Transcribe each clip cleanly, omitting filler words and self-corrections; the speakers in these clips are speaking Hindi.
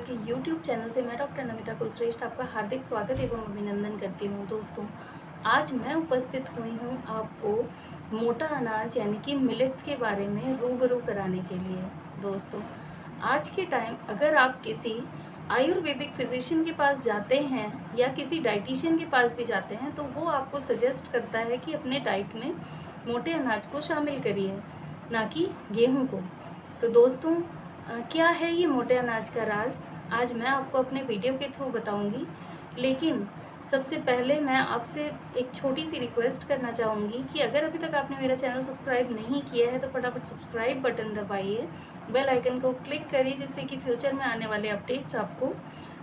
हेल्थ के यूट्यूब चैनल से मैं डॉक्टर नमिता कुलश्रेष्ठ आपका हार्दिक स्वागत एवं अभिनंदन करती हूँ। दोस्तों, आज मैं उपस्थित हुई हूँ आपको मोटा अनाज यानी कि मिलेट्स के बारे में रूबरू कराने के लिए। दोस्तों, आज के टाइम अगर आप किसी आयुर्वेदिक फिजिशियन के पास जाते हैं या किसी डाइटिशियन के पास भी जाते हैं तो वो आपको सजेस्ट करता है कि अपने डाइट में मोटे अनाज को शामिल करिए, ना कि गेहूँ को। तो दोस्तों, क्या है ये मोटे अनाज का राज, आज मैं आपको अपने वीडियो के थ्रू बताऊंगी। लेकिन सबसे पहले मैं आपसे एक छोटी सी रिक्वेस्ट करना चाहूँगी कि अगर अभी तक आपने मेरा चैनल सब्सक्राइब नहीं किया है तो फटाफट सब्सक्राइब बटन दबाइए, बेल आइकन को क्लिक करिए, जिससे कि फ्यूचर में आने वाले अपडेट्स आपको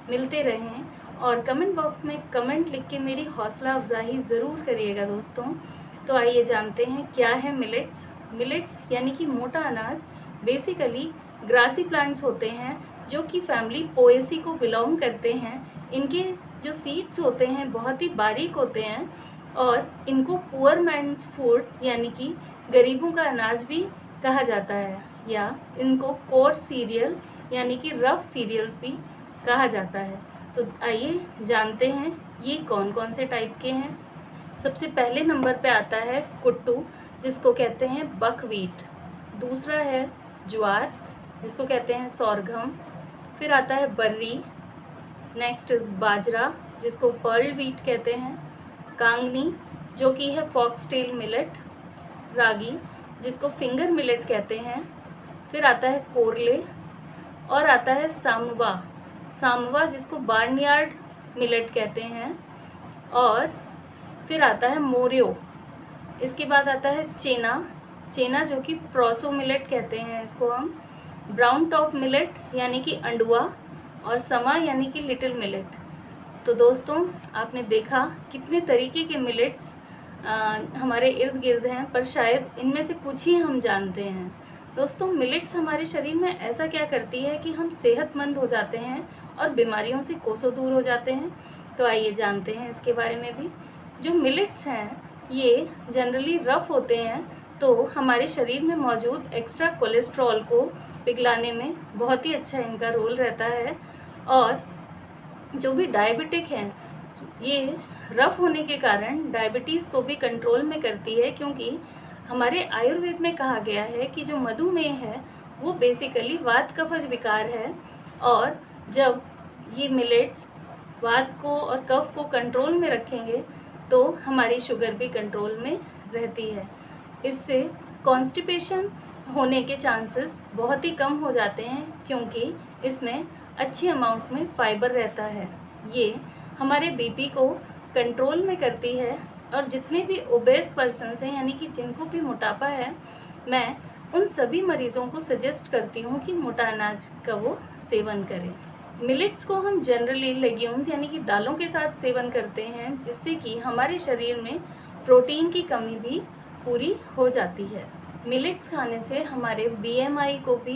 मिलते रहें। और कमेंट बॉक्स में कमेंट लिख के मेरी हौसला अफजाई ज़रूर करिएगा। दोस्तों, तो आइए जानते हैं क्या है मिलेट्स। मिलेट्स यानी कि मोटा अनाज बेसिकली ग्रासी प्लांट्स होते हैं जो कि फैमिली पोएसी को बिलोंग करते हैं। इनके जो सीड्स होते हैं बहुत ही बारीक होते हैं और इनको पुअर मैन्स फूड यानी कि गरीबों का अनाज भी कहा जाता है, या इनको कोर्स सीरियल यानी कि रफ सीरियल्स भी कहा जाता है। तो आइए जानते हैं ये कौन कौन से टाइप के हैं। सबसे पहले नंबर पे आता है कुट्टू, जिसको कहते हैं बकव्हीट। दूसरा है ज्वार, जिसको कहते हैं सोरघम। फिर आता है बर्री। नेक्स्ट इज बाजरा, जिसको पर्ल व्हीट कहते हैं। कांगनी, जो कि है फॉक्सटेल मिलेट। रागी, जिसको फिंगर मिलेट कहते हैं। फिर आता है कोरले और आता है सामवा। सामवा, जिसको बार्नयार्ड मिलेट कहते हैं। और फिर आता है मोरियो। इसके बाद आता है चेना। चेना, जो कि प्रोसो मिलेट कहते हैं इसको हम। ब्राउन टॉप मिलेट यानी कि अंडुआ, और समा यानी कि लिटिल मिलेट। तो दोस्तों, आपने देखा कितने तरीके के मिलेट्स हमारे इर्द गिर्द हैं, पर शायद इनमें से कुछ ही हम जानते हैं। दोस्तों, मिलेट्स हमारे शरीर में ऐसा क्या करती है कि हम सेहतमंद हो जाते हैं और बीमारियों से कोसों दूर हो जाते हैं। तो आइए जानते हैं इसके बारे में भी। जो मिलेट्स हैं ये जनरली रफ होते हैं, तो हमारे शरीर में मौजूद एक्स्ट्रा कोलेस्ट्रॉल को पिघलाने में बहुत ही अच्छा इनका रोल रहता है। और जो भी डायबिटिक हैं, ये रफ होने के कारण डायबिटीज़ को भी कंट्रोल में करती है, क्योंकि हमारे आयुर्वेद में कहा गया है कि जो मधुमेह है वो बेसिकली वात कफज विकार है। और जब ये मिलेट्स वात को और कफ को कंट्रोल में रखेंगे तो हमारी शुगर भी कंट्रोल में रहती है। इससे कॉन्स्टिपेशन होने के चांसेस बहुत ही कम हो जाते हैं, क्योंकि इसमें अच्छी अमाउंट में फाइबर रहता है। ये हमारे बीपी को कंट्रोल में करती है। और जितने भी ओबेस पर्सन्स हैं यानी कि जिनको भी मोटापा है, मैं उन सभी मरीज़ों को सजेस्ट करती हूँ कि मोटा अनाज का वो सेवन करें। मिलेट्स को हम जनरली लेग्यूम्स यानी कि दालों के साथ सेवन करते हैं, जिससे कि हमारे शरीर में प्रोटीन की कमी भी पूरी हो जाती है। मिलेट्स खाने से हमारे बीएमआई को भी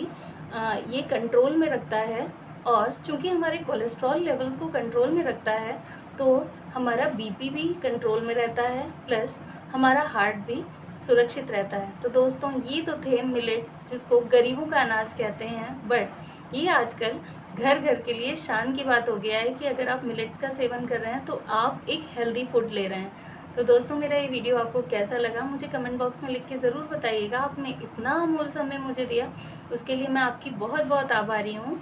ये कंट्रोल में रखता है, और चूँकि हमारे कोलेस्ट्रॉल लेवल्स को कंट्रोल में रखता है तो हमारा बीपी भी कंट्रोल में रहता है, प्लस हमारा हार्ट भी सुरक्षित रहता है। तो दोस्तों, ये तो थे मिलेट्स, जिसको गरीबों का अनाज कहते हैं। बट ये आजकल घर घर के लिए शान की बात हो गया है कि अगर आप मिलेट्स का सेवन कर रहे हैं तो आप एक हेल्दी फूड ले रहे हैं। तो दोस्तों, मेरा ये वीडियो आपको कैसा लगा मुझे कमेंट बॉक्स में लिख के ज़रूर बताइएगा। आपने इतना अमूल्य समय मुझे दिया, उसके लिए मैं आपकी बहुत बहुत आभारी हूँ।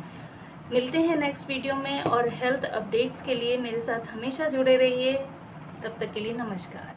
मिलते हैं नेक्स्ट वीडियो में, और हेल्थ अपडेट्स के लिए मेरे साथ हमेशा जुड़े रहिए। तब तक के लिए नमस्कार।